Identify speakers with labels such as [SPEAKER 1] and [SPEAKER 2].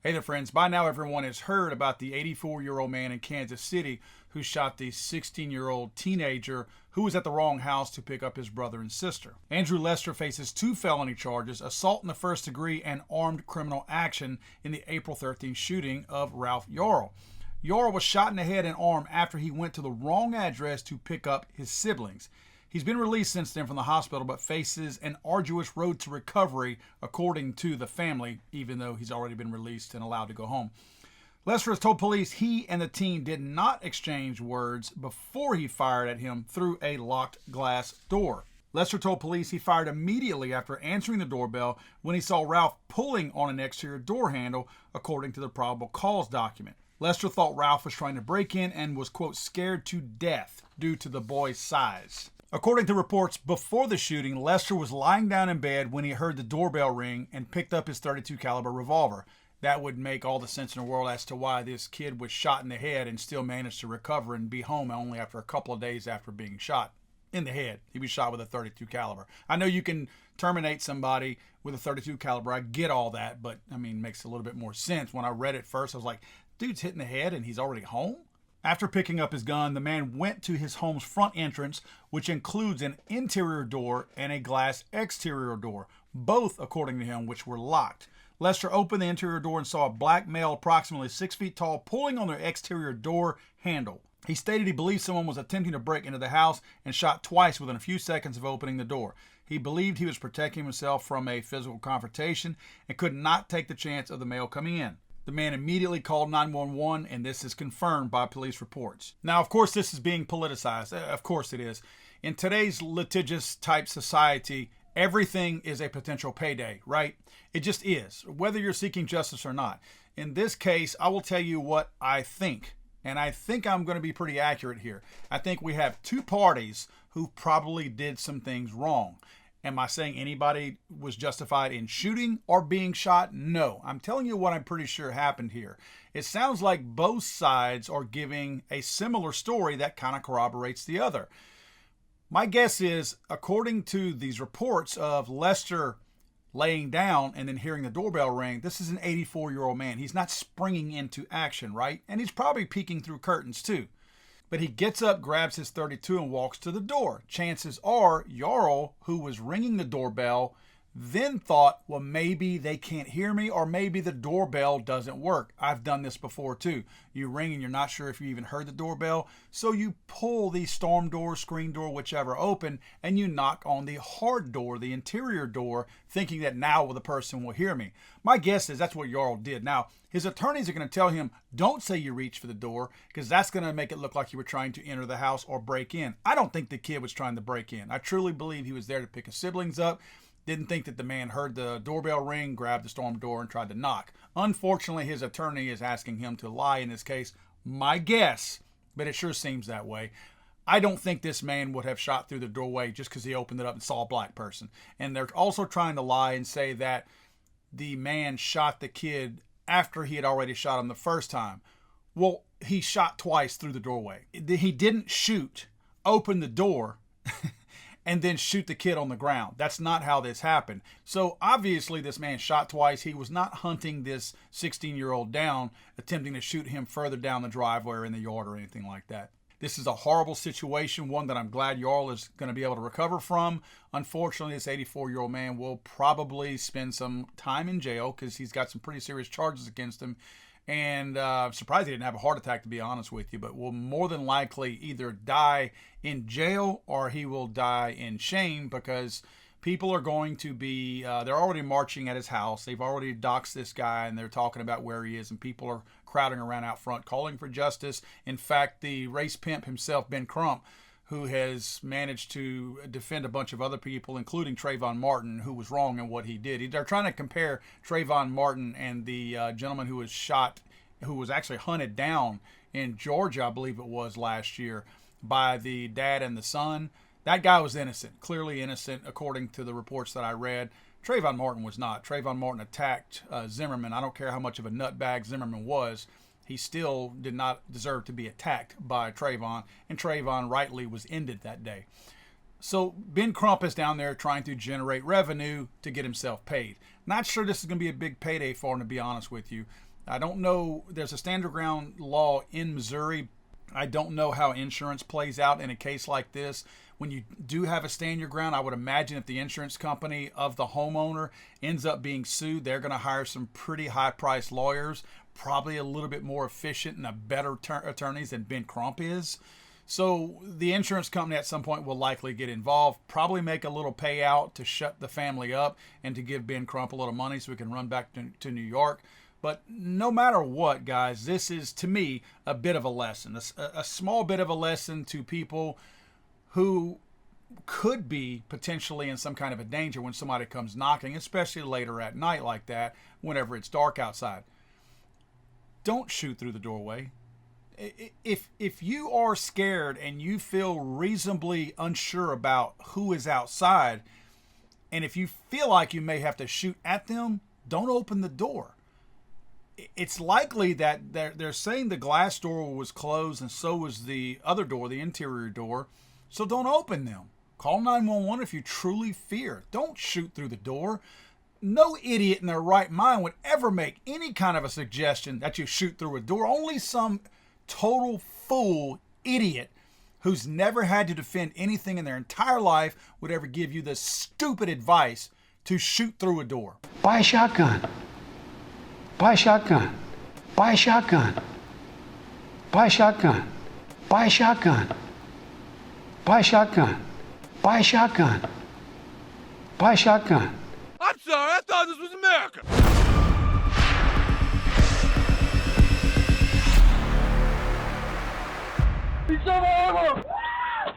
[SPEAKER 1] Hey there, friends. By now, everyone has heard about the 84-year-old man in Kansas City who shot the 16-year-old teenager who was at the wrong house to pick up his brother and sister. Andrew Lester faces 2 felony charges: assault in the first degree and armed criminal action in the April 13th shooting of Ralph Yarl. Yarl was shot in the head and arm after he went to the wrong address to pick up his siblings. He's been released since then from the hospital, but faces an arduous road to recovery, according to the family, even though he's already been released and allowed to go home. Lester has told police he and the teen did not exchange words before he fired at him through a locked glass door. Lester told police he fired immediately after answering the doorbell when he saw Ralph pulling on an exterior door handle, according to the probable cause document. Lester thought Ralph was trying to break in and was, quote, scared to death due to the boy's size. According to reports before the shooting, Lester was lying down in bed when he heard the doorbell ring and picked up his .32 caliber revolver. That would make all the sense in the world as to why this kid was shot in the head and still managed to recover and be home only after a couple of days after being shot in the head. He was shot with a .32 caliber. I know you can terminate somebody with a .32 caliber. I get all that, but I mean, it makes a little bit more sense. When I read it first, I was like, dude's hit in the head and he's already home? After picking up his gun, the man went to his home's front entrance, which includes an interior door and a glass exterior door, both, according to him, which were locked. Lester opened the interior door and saw a black male approximately 6 feet tall pulling on their exterior door handle. He stated he believed someone was attempting to break into the house and shot twice within a few seconds of opening the door. He believed he was protecting himself from a physical confrontation and could not take the chance of the male coming in. The man immediately called 911, and this is confirmed by police reports. Now, of course, this is being politicized. Of course it is. In today's litigious type society, everything is a potential payday, right? It just is, whether you're seeking justice or not. In this case, I will tell you what I think, and I think I'm going to be pretty accurate here. I think we have 2 parties who probably did some things wrong. Am I saying anybody was justified in shooting or being shot? No. I'm telling you what I'm pretty sure happened here. It sounds like both sides are giving a similar story that kind of corroborates the other. My guess is, according to these reports of Lester laying down and then hearing the doorbell ring, this is an 84-year-old man. He's not springing into action, right? And he's probably peeking through curtains too. But he gets up, grabs his .32, and walks to the door. Chances are Yarl, who was ringing the doorbell, then thought, well, maybe they can't hear me, or maybe the doorbell doesn't work. I've done this before too. You ring and you're not sure if you even heard the doorbell, so you pull the storm door, screen door, whichever open, and you knock on the hard door, the interior door, thinking that now the person will hear me. My guess is that's what Yarl did. Now, his attorneys are going to tell him, don't say you reached for the door, because that's going to make it look like you were trying to enter the house or break in. I don't think the kid was trying to break in. I truly believe he was there to pick his siblings up. Didn't think that the man heard the doorbell ring, grabbed the storm door, and tried to knock. Unfortunately, his attorney is asking him to lie in this case. My guess, but it sure seems that way. I don't think this man would have shot through the doorway just because he opened it up and saw a black person. And they're also trying to lie and say that the man shot the kid after he had already shot him the first time. Well, he shot twice through the doorway. He didn't shoot, open the door, and then shoot the kid on the ground. That's not how this happened. So obviously this man shot twice. He was not hunting this 16-year-old down, attempting to shoot him further down the driveway or in the yard or anything like that. This is a horrible situation, one that I'm glad Yarl is going to be able to recover from. Unfortunately, this 84-year-old man will probably spend some time in jail because he's got some pretty serious charges against him. And I'm surprised he didn't have a heart attack, to be honest with you, but will more than likely either die in jail or he will die in shame, because people are going to be, they're already marching at his house. They've already doxed this guy, and they're talking about where he is, and people are crowding around out front calling for justice. In fact, the race pimp himself, Ben Crump, who has managed to defend a bunch of other people, including Trayvon Martin, who was wrong in what he did. They're trying to compare Trayvon Martin and the gentleman who was shot, who was actually hunted down in Georgia, I believe it was last year, by the dad and the son. That guy was innocent, clearly innocent, according to the reports that I read. Trayvon Martin was not. Trayvon Martin attacked Zimmerman. I don't care how much of a nutbag Zimmerman was. He still did not deserve to be attacked by Trayvon, and Trayvon rightly was ended that day. So Ben Crump is down there trying to generate revenue to get himself paid. Not sure this is going to be a big payday for him, to be honest with you. I don't know. There's a stand your ground law in Missouri. I don't know how insurance plays out in a case like this. When you do have a stand your ground, I would imagine if the insurance company of the homeowner ends up being sued, they're going to hire some pretty high-priced lawyers, probably a little bit more efficient and a better attorneys than Ben Crump is. So the insurance company at some point will likely get involved, probably make a little payout to shut the family up and to give Ben Crump a little money so we can run back to New York. But no matter what, guys, this is, to me, a bit of a lesson, a small bit of a lesson to people who could be potentially in some kind of a danger when somebody comes knocking, especially later at night like that, whenever it's dark outside. Don't shoot through the doorway. If you are scared and you feel reasonably unsure about who is outside, and if you feel like you may have to shoot at them, don't open the door. It's likely that they're saying the glass door was closed and so was the other door, the interior door, so don't open them. Call 911 if you truly fear. Don't shoot through the door. No idiot in their right mind would ever make any kind of a suggestion that you shoot through a door. Only some total fool idiot who's never had to defend anything in their entire life would ever give you the stupid advice to shoot through a door.
[SPEAKER 2] Buy a shotgun. Buy a shotgun. Buy a shotgun. Buy a shotgun. Buy a shotgun. Buy a shotgun. Buy a shotgun. Buy a shotgun.
[SPEAKER 3] I'm sorry, I thought this was America. He's so horrible.